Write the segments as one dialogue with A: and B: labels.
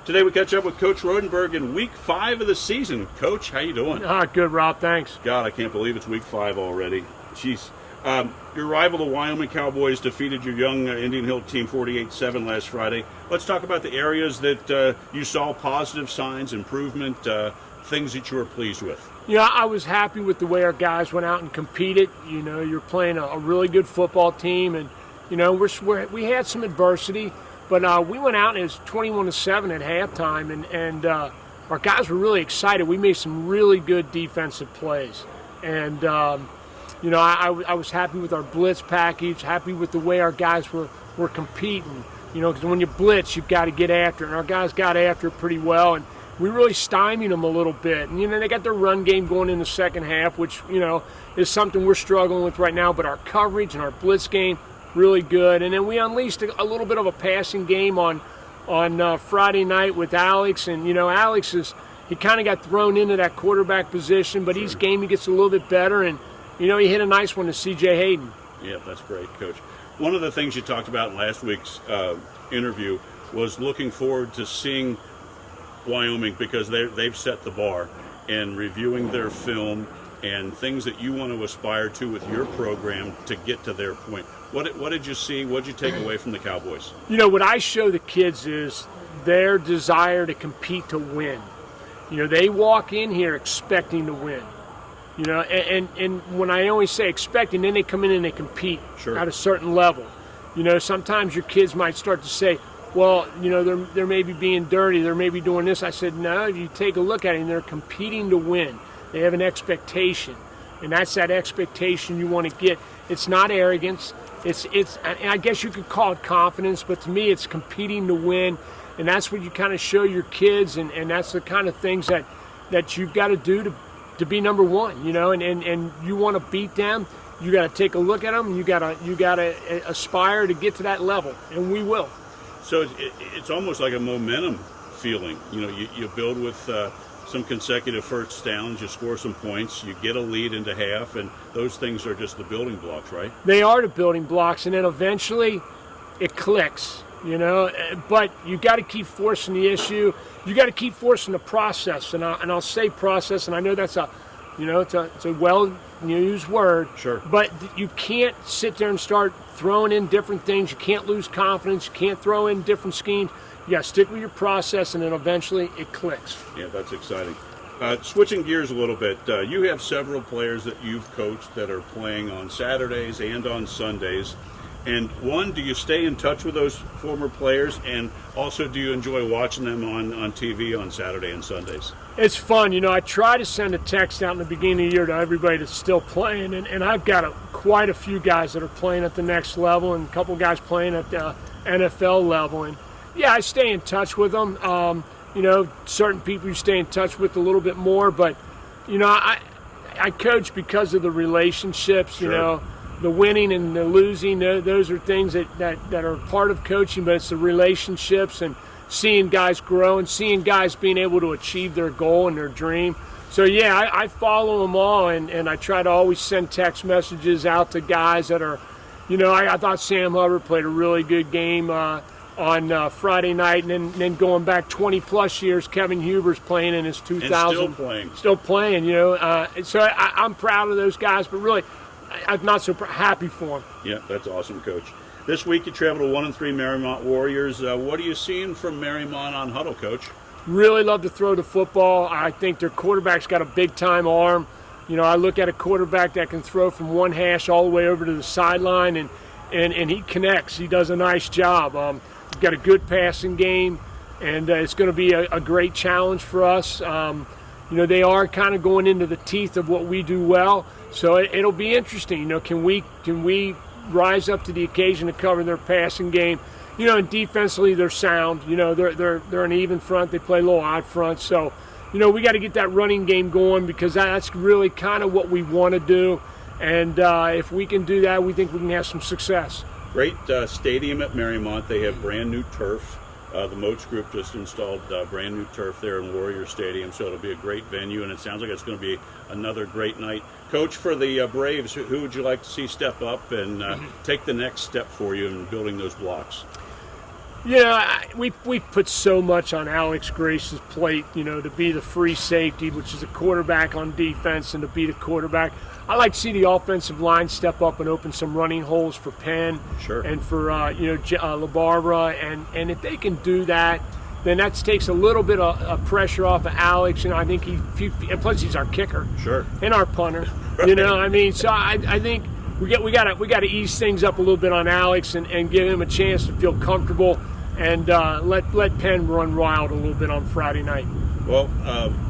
A: Today we catch up with Coach Rodenberg in Week 5 of the season. Coach, how you doing?
B: Good, Rob. Thanks.
A: God, I can't believe it's Week 5 already. Jeez. Your rival, the Wyoming Cowboys, defeated your young Indian Hill team 48-7 last Friday. Let's talk about the areas that you saw positive signs, improvement, things that you were pleased with.
B: I was happy with the way our guys went out and competed. You're playing a really good football team, and we had some adversity, but we went out and it was 21-7 at halftime, and our guys were really excited. We made some really good defensive plays, and I was happy with our blitz package, happy with the way our guys were competing. Because when you blitz, you've got to get after it, and our guys got after it pretty well, and we really stymied them a little bit. And, they got their run game going in the second half, which, is something we're struggling with right now. But our coverage and our blitz game, really good. And then we unleashed a little bit of a passing game on Friday night with Alex. And, Alex he kind of got thrown into that quarterback position, but each game he gets a little bit better. And, he hit a nice one to C.J. Hayden.
A: Yeah, that's great, Coach. One of the things you talked about in last week's interview was looking forward to seeing Wyoming, because they've set the bar, and reviewing their film and things that you want to aspire to with your program to get to their point. What did you see? What did you take away from the Cowboys?
B: What I show the kids is their desire to compete to win. They walk in here expecting to win. And when I always say expecting, then they come in and they compete at a certain level. Sometimes your kids might start to say, well, they're maybe being dirty, they're maybe doing this. I said, no, you take a look at it, and they're competing to win. They have an expectation, and that's that expectation you want to get. It's not arrogance. It's I guess you could call it confidence, but to me it's competing to win, and that's what you kind of show your kids, and that's the kind of things that you've got to do to be number one, and you want to beat them. You got to take a look at them. You got to aspire to get to that level, and we will.
A: So it's almost like a momentum feeling. You build with some consecutive first downs, you score some points, you get a lead into half, and those things are just the building blocks, right?
B: They are the building blocks, and then eventually it clicks, But you got to keep forcing the issue. You got to keep forcing the process, and I'll say process, and I know that's it's a well-used word.
A: Sure.
B: But you can't sit there and start throwing in different things. You can't lose confidence. You can't throw in different schemes. You got to stick with your process, and then eventually it clicks.
A: Yeah, that's exciting. Switching gears a little bit, you have several players that you've coached that are playing on Saturdays and on Sundays. And one, do you stay in touch with those former players? And also, do you enjoy watching them on TV on Saturday and Sundays?
B: It's fun. I try to send a text out in the beginning of the year to everybody that's still playing. And I've got quite a few guys that are playing at the next level, and a couple guys playing at the NFL level. And, yeah, I stay in touch with them. Certain people you stay in touch with a little bit more. But, I coach because of the relationships,
A: Sure.
B: The winning and the losing, those are things that are part of coaching, but it's the relationships and seeing guys grow and seeing guys being able to achieve their goal and their dream. So, yeah, I follow them all, and I try to always send text messages out to guys that are, I thought Sam Hubbard played a really good game on Friday night, and then going back 20-plus years, Kevin Huber's playing in his 2000.
A: And
B: Still playing, So I'm proud of those guys, but really, I'm not so happy for them.
A: Yeah, that's awesome, Coach. This week you travel to 1-3 Marymount Warriors. What are you seeing from Marymount on huddle, Coach?
B: Really love to throw the football. I think their quarterback's got a big-time arm. I look at a quarterback that can throw from one hash all the way over to the sideline, and he connects. He does a nice job. He's got a good passing game, and it's going to be a great challenge for us. They are kind of going into the teeth of what we do well. So it'll be interesting. Can we rise up to the occasion to cover their passing game? And defensively they're sound. They're an even front. They play a little odd front. So, we got to get that running game going, because that's really kind of what we want to do. And if we can do that, we think we can have some success.
A: Great stadium at Marymount. They have brand new turf. The Moats Group just installed brand new turf there in Warrior Stadium, so it'll be a great venue, and it sounds like it's going to be another great night. Coach, for the Braves, who would you like to see step up and take the next step for you in building those blocks?
B: We've put so much on Alex Grace's plate, to be the free safety, which is a quarterback on defense, and to be the quarterback. I like to see the offensive line step up and open some running holes for Penn and for LaBarbera, and if they can do that, then that takes a little bit of pressure off of Alex. I think and plus he's our kicker, and our punter. So I think we got to ease things up a little bit on Alex and give him a chance to feel comfortable, and let Penn run wild a little bit on Friday night.
A: Well,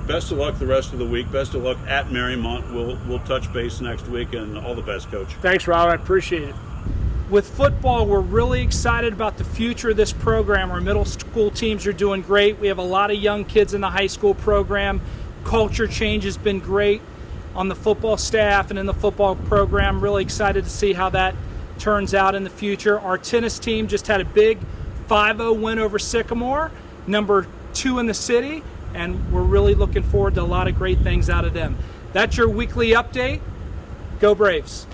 A: best of luck the rest of the week. Best of luck at Marymount. We'll touch base next week, and all the best, Coach.
B: Thanks, Rob. I appreciate it.
C: With football, we're really excited about the future of this program. Our middle school teams are doing great. We have a lot of young kids in the high school program. Culture change has been great on the football staff and in the football program. Really excited to see how that turns out in the future. Our tennis team just had a big 5-0 win over Sycamore, number 2 in the city, and we're really looking forward to a lot of great things out of them. That's your weekly update. Go Braves.